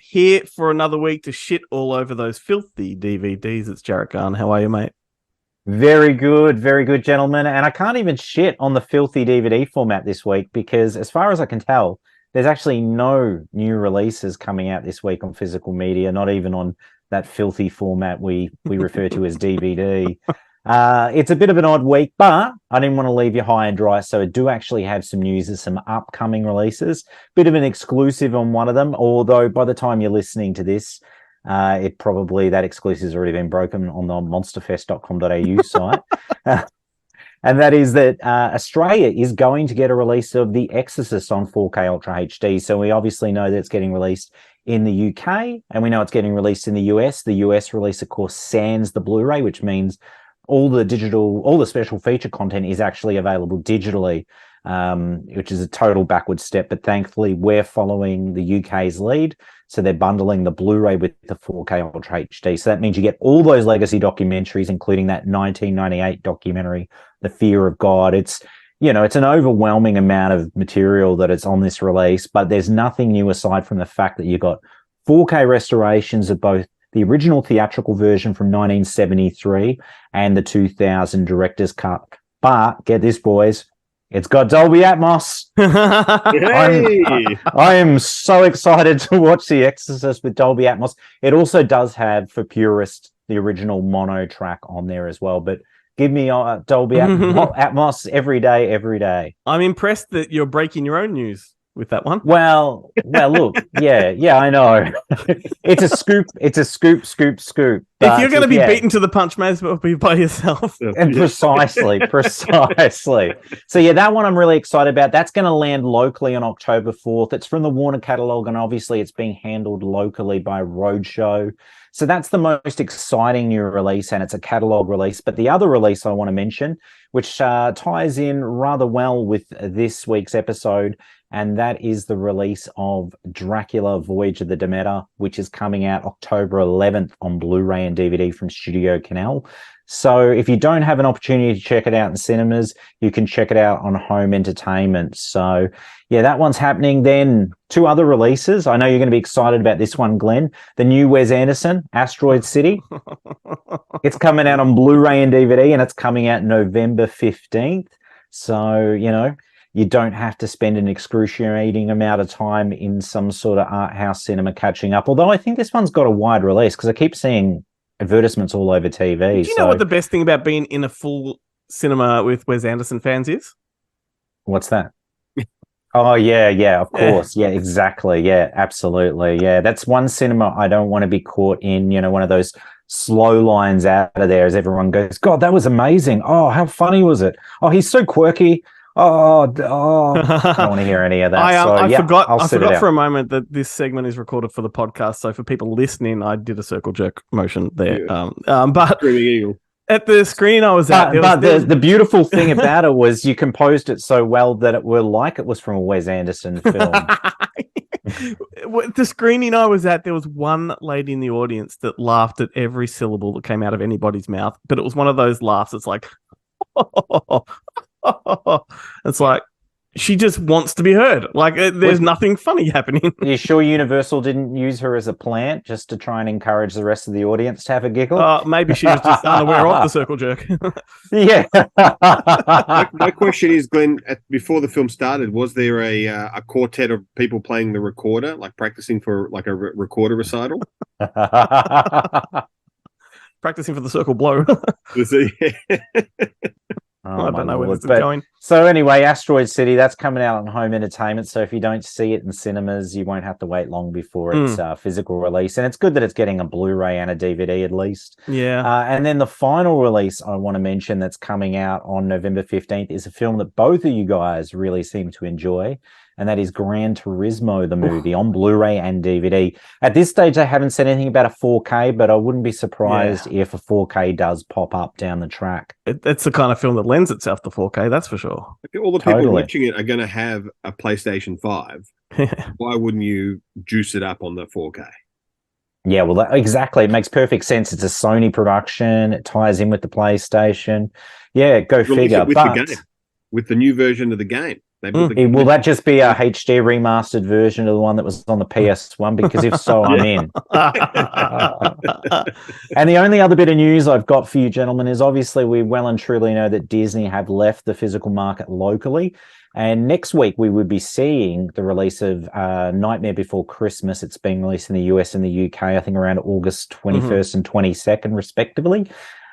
here for another week to shit all over those filthy DVDs. It's Jarret Garn. How are you, mate? Very good, gentlemen. And I can't even shit on the filthy DVD format this week because, as far as I can tell, there's actually no new releases coming out this week on physical media, not even on that filthy format we refer to as DVD. It's a bit of an odd week, but I didn't want to leave you high and dry, so I do actually have some news of some upcoming releases. Bit of an exclusive on one of them, although by the time you're listening to this, that exclusive's already been broken on the monsterfest.com.au site. And that is that Australia is going to get a release of The Exorcist on 4K Ultra HD. So we obviously know that it's getting released in the UK, and we know it's getting released in the US. The US release, of course, sans the Blu-ray, which means all the special feature content is actually available digitally, which is a total backward step. But thankfully, we're following the UK's lead. So they're bundling the Blu-ray with the 4K Ultra HD. So that means you get all those legacy documentaries, including that 1998 documentary, The Fear of God. It's an overwhelming amount of material that is on this release, but there's nothing new aside from the fact that you've got 4K restorations of both the original theatrical version from 1973 and the 2000 director's cut. But get this, boys, it's got Dolby Atmos. I am so excited to watch The Exorcist with Dolby Atmos. It also does have, for purists, the original mono track on there as well. But give me Dolby Atmos every day. I'm impressed that you're breaking your own news with that one. Well, look, yeah, I know. It's a scoop. It's a scoop. If you're going to be beaten to the punch, may as well be by yourself. And precisely. So yeah, that one I'm really excited about. That's going to land locally on October 4th. It's from the Warner catalog, and obviously it's being handled locally by Roadshow. So that's the most exciting new release, and it's a catalog release. But the other release I want to mention, which ties in rather well with this week's episode, and that is the release of Dracula Voyage of the Demeter, which is coming out October 11th on Blu-ray and DVD from Studio Canal. So if you don't have an opportunity to check it out in cinemas, you can check it out on home entertainment. So yeah, that one's happening. Then two other releases. I know you're going to be excited about this one, Glenn. The new Wes Anderson, Asteroid City. It's coming out on Blu-ray and DVD, and it's coming out November 15th. So, you don't have to spend an excruciating amount of time in some sort of art house cinema catching up. Although I think this one's got a wide release because I keep seeing advertisements all over TV. Do you know what the best thing about being in a full cinema with Wes Anderson fans is? What's that? Oh, yeah, of course. Yeah, exactly. Yeah, absolutely. Yeah, that's one cinema I don't want to be caught in, one of those slow lines out of there as everyone goes, God, that was amazing. Oh, how funny was it? Oh, he's so quirky. I don't want to hear any of that. I forgot for a moment that this segment is recorded for the podcast. So for people listening, I did a circle jerk motion there. Yeah. But at the screen I was at, the beautiful thing about it was you composed it so well that it were like it was from a Wes Anderson film. The screening I was at, there was one lady in the audience that laughed at every syllable that came out of anybody's mouth, but it was one of those laughs. It's like, it's like she just wants to be heard. Like there's nothing funny happening. Are you sure Universal didn't use her as a plant just to try and encourage the rest of the audience to have a giggle? Maybe she was just unaware of the circle jerk. Yeah. My question is, Glenn, before the film started, was there a quartet of people playing the recorder, like practicing for like a recorder recital? Practicing for the circle blow. I don't know where this is going. So anyway, Asteroid City, that's coming out on home entertainment. So if you don't see it in cinemas, you won't have to wait long before its physical release. And it's good that it's getting a Blu-ray and a DVD at least. Yeah. And then the final release I want to mention that's coming out on November 15th is a film that both of you guys really seem to enjoy. And that is Gran Turismo, the movie, on Blu-ray and DVD. At this stage, they haven't said anything about a 4K, but I wouldn't be surprised if a 4K does pop up down the track. It's the kind of film that lends itself to 4K, that's for sure. All the people watching it are going to have a PlayStation 5. Why wouldn't you juice it up on the 4K? Yeah, well, exactly. It makes perfect sense. It's a Sony production. It ties in with the PlayStation. Yeah, go figure. With the new version of the game. They put Will that just be a HD remastered version of the one that was on the PS1? Because if so, I'm in. And the only other bit of news I've got for you, gentlemen, is obviously we well and truly know that Disney have left the physical market locally. And next week we would be seeing the release of Nightmare Before Christmas. It's being released in the US and the UK, I think around August 21st and 22nd, respectively.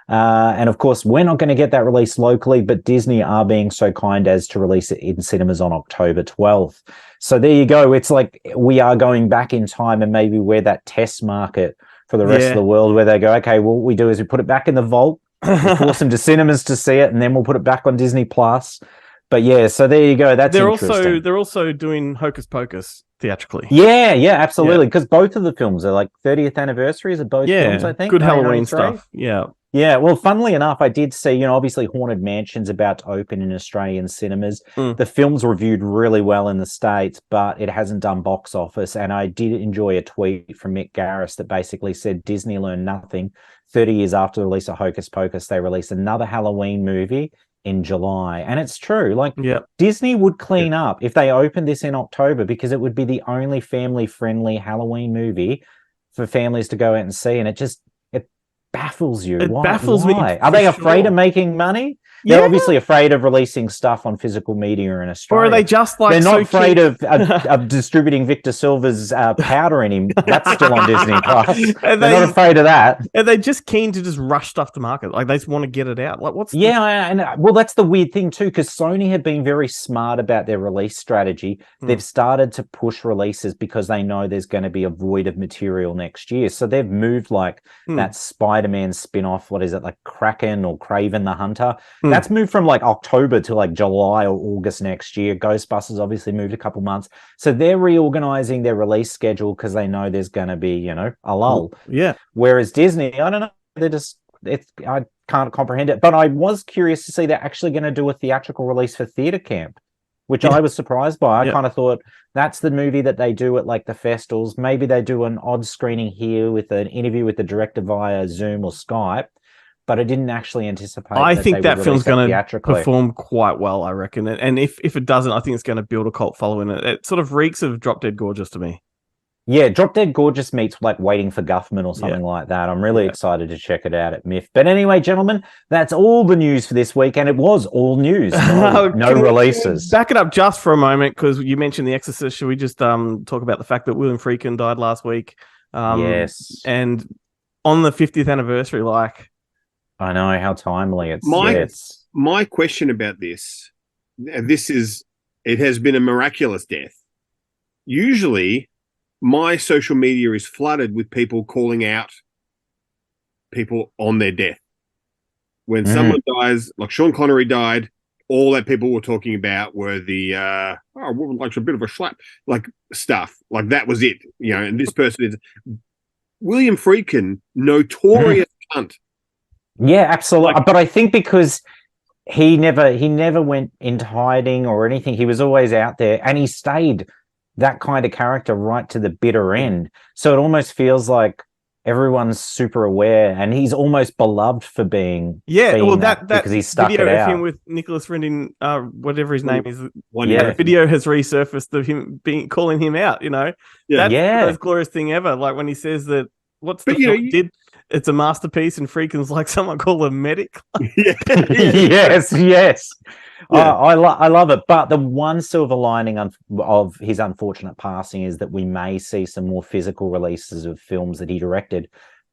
And of course, we're not going to get that released locally, but Disney are being so kind as to release it in cinemas on October 12th. So there you go. It's like we are going back in time, and maybe we're that test market for the rest of the world where they go, okay, well, what we do is we put it back in the vault, we force them to cinemas to see it, and then we'll put it back on Disney Plus. But yeah, so there you go. That's interesting. They're also doing Hocus Pocus theatrically. Yeah, absolutely. Because both of the films are like 30th anniversaries of both films, I think. Good Halloween stuff. Yeah. Yeah, well, funnily enough, I did see, obviously Haunted Mansion's about to open in Australian cinemas. The film's reviewed really well in the States, but it hasn't done box office. And I did enjoy a tweet from Mick Garris that basically said Disney learned nothing. 30 years after the release of Hocus Pocus, they released another Halloween movie in July. And it's true. Like, Disney would clean up if they opened this in October, because it would be the only family-friendly Halloween movie for families to go out and see. And it baffles you. It Why? baffles me. Are they afraid of making money? They're obviously afraid of releasing stuff on physical media in Australia. Or are they just like... They're not afraid of distributing Victor Silva's powder anymore. That's still on Disney Plus. They're not afraid of that. Are they just keen to just rush stuff to market? Like, they just want to get it out? Like, what's... well, that's the weird thing too, because Sony have been very smart about their release strategy. They've started to push releases because they know there's going to be a void of material next year. So they've moved like that Spider-Man spin-off, what is it, like Kraken or Kraven the Hunter? That's moved from like October to like July or August next year. Ghostbusters obviously moved a couple months. So they're reorganizing their release schedule because they know there's going to be, a lull. Yeah. Whereas Disney, I don't know, I can't comprehend it. But I was curious to see they're actually going to do a theatrical release for Theatre Camp, which I was surprised by. I kind of thought that's the movie that they do at like the festivals. Maybe they do an odd screening here with an interview with the director via Zoom or Skype. But I didn't actually anticipate. I think that film's going to perform quite well, I reckon. And if it doesn't, I think it's going to build a cult following. It sort of reeks of Drop Dead Gorgeous to me. Yeah, Drop Dead Gorgeous meets like Waiting for Guffman or something like that. I'm really excited to check it out at MIFF. But anyway, gentlemen, that's all the news for this week. And it was all news. No releases. Back it up just for a moment, because you mentioned The Exorcist. Should we just talk about the fact that William Friedkin died last week? Yes. And on the 50th anniversary, like... I know how timely it's. My question about this it has been a miraculous death. Usually, my social media is flooded with people calling out people on their death. When someone dies, like Sean Connery died, all that people were talking about were the like a bit of a slap, like stuff, like that was it, And this person is William Friedkin, notorious cunt. Yeah, absolutely. But I think because he never went into hiding or anything. He was always out there, and he stayed that kind of character right to the bitter end. So it almost feels like everyone's super aware, and he's almost beloved for being that because he stuck video it out. Of him with Nicholas Rendon, whatever his name is. Video has resurfaced of him calling him out. That's the most glorious thing ever. Like when he says that. What's the film did? It's a masterpiece, and Friedkin's like someone called a medic. Yes. Yeah. I love it. But the one silver lining of his unfortunate passing is that we may see some more physical releases of films that he directed,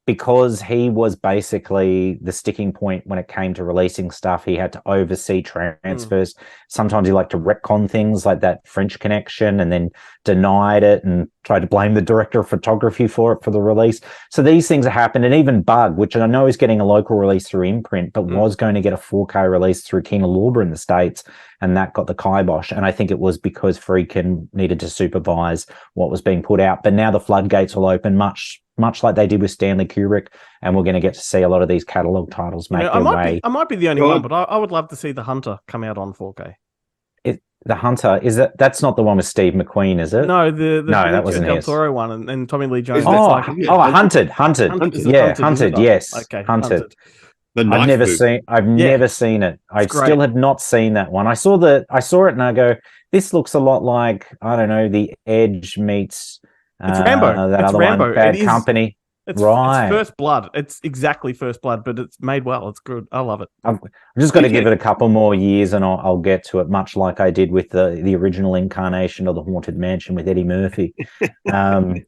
because he was basically the sticking point when it came to releasing stuff. He had to oversee transfers. Sometimes he liked to retcon things like that French Connection, and then denied it and tried to blame the director of photography for it for the release. So these things have happened. And even Bug, which I know is getting a local release through imprint, but was going to get a 4K release through King of Lorber in the States, and that got the kibosh. And I think it was because Friedkin needed to supervise what was being put out. But now the floodgates will open, much like they did with Stanley Kubrick, and we're going to get to see a lot of these catalog titles make their way. I might be the only one, but I would love to see The Hunter come out on 4K. The Hunter, that's not the one with Steve McQueen, is it? No, that wasn't Del Toro one, and Tommy Lee Jones. Hunted. Yeah, Hunted. Yes, okay, Hunted. I've never seen it. I still have not seen that one. I saw it and I go, this looks a lot like, I don't know, The Edge meets it's Rambo. That it's other Rambo. one, Bad Company. It's First Blood. It's exactly First Blood, but it's made well. It's good. I love it. I've just got to give it a couple more years and I'll get to it, much like I did with the original incarnation of The Haunted Mansion with Eddie Murphy. I'm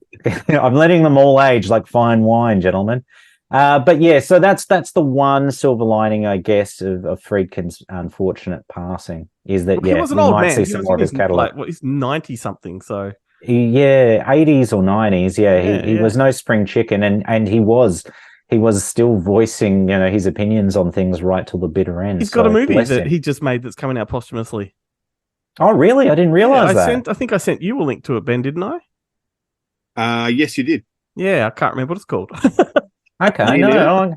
letting them all age like fine wine, gentlemen. But yeah, so that's the one silver lining, I guess, of Friedkin's unfortunate passing is that he was an old man. See some more of his catalog. He's 90 something, so 80s or 90s. He was no spring chicken, and he was still voicing his opinions on things right till the bitter end. He's got a movie that he just made that's coming out posthumously. Oh, really? I didn't realize that. I think I sent you a link to it, Ben, didn't I? Yes, you did. Yeah, I can't remember what it's called. Okay, no.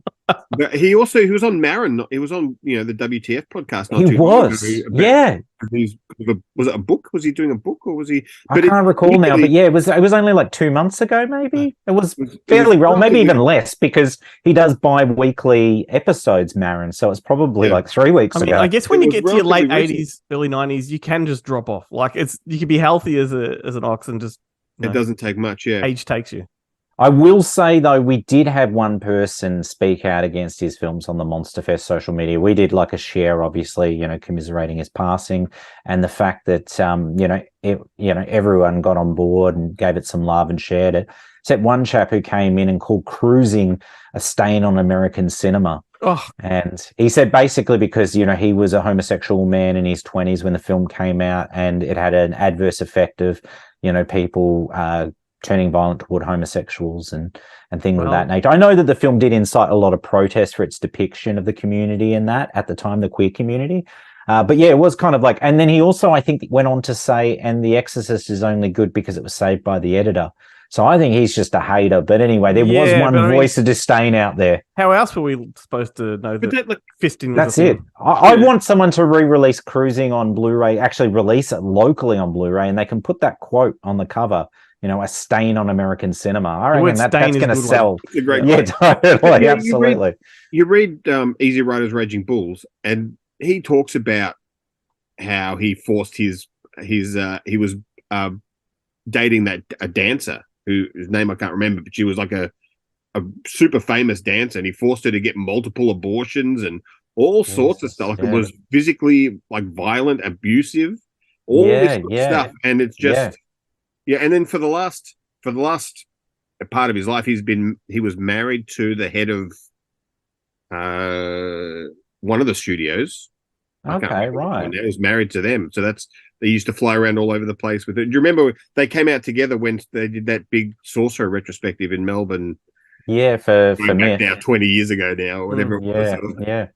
But he was on Marin. He was on the WTF podcast. He was, yeah. Was it a book? Was he doing a book, or was he? I can't recall now, but yeah, it was only like 2 months ago, maybe. It was fairly well, maybe even less, because he does bi-weekly episodes, Marin. So it's probably like 3 weeks ago. I guess when you get to your late 80s, early 90s, you can just drop off. Like you can be healthy as an ox and just. It doesn't take much. Yeah, age takes you. I will say, though, we did have one person speak out against his films on the Monster Fest social media. We did like a share, obviously, commiserating his passing and the fact that, everyone got on board and gave it some love and shared it. Except one chap who came in and called Cruising a stain on American cinema. Oh. And he said basically because, he was a homosexual man in his 20s when the film came out and it had an adverse effect of, people turning violent toward homosexuals and things of that nature. I know that the film did incite a lot of protest for its depiction of the community and that at the time, the queer community. But yeah, it was kind of like, and then he also, I think, went on to say, and The Exorcist is only good because it was saved by the editor. So I think he's just a hater. But anyway, there was one voice of disdain out there. How else were we supposed to know that fisting was That's it. I want someone to re-release Cruising on Blu-ray, actually release it locally on Blu-ray, and they can put that quote on the cover. A stain on American cinema. I reckon that's going to sell. It's a great totally, absolutely. You read Easy Riders, Raging Bulls, and he talks about how he forced he was dating a dancer whose name I can't remember, but she was like a super famous dancer, and he forced her to get multiple abortions and all sorts of stuff. Like it was physically violent, abusive, all this stuff, and it's just. Yeah, and then for the last part of his life, he was married to the head of one of the studios. Okay, right. He was married to them, so they used to fly around all over the place with it. Do you remember they came out together when they did that big Sorcerer retrospective in Melbourne? Yeah, for me now 20 years ago now, or whatever it was. Yeah.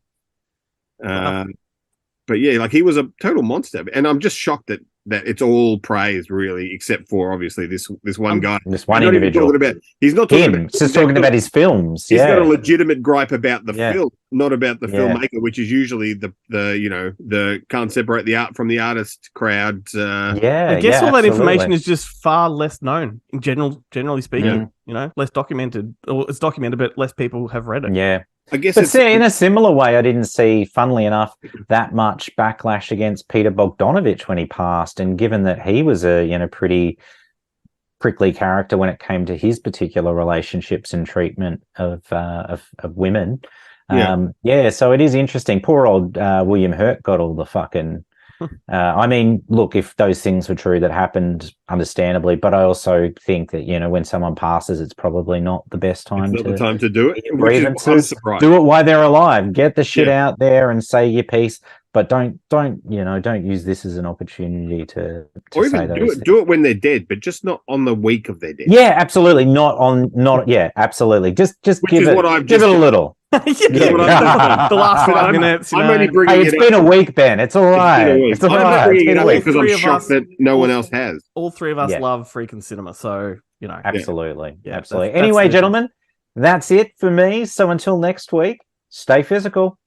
But yeah, he was a total monster, and I'm just shocked that it's all praise, really, except for obviously this one guy. This one individual. He's not talking about. He's just talking about his films. He's got a legitimate gripe about the film, not about the filmmaker, which is usually the can't separate the art from the artist crowd. I guess all that information is just far less known in generally speaking. Less documented, or it's documented, but less people have read it. Yeah. I guess in a similar way, I didn't see, funnily enough, that much backlash against Peter Bogdanovich when he passed. And given that he was a pretty prickly character when it came to his particular relationships and treatment of women, so it is interesting. Poor old William Hurt got all the fucking. Look, if those things were true that happened, understandably, but I also think that when someone passes, it's probably not the best time. It's not the time to do it. Grievances. Do it while they're alive. Get the shit out there and say your piece, but don't use this as an opportunity to or say even those things. Do it when they're dead, but just not on the week of their death. Yeah, absolutely. Absolutely. Just give it a little. The last 5 minutes. I'm only bringing it's been a week, Ben. It's all right. It's all right. It's been a week because I'm shocked that no one else has. All three of us love freaking cinema, so absolutely, absolutely. Anyway, gentlemen, that's it for me. So until next week, stay physical.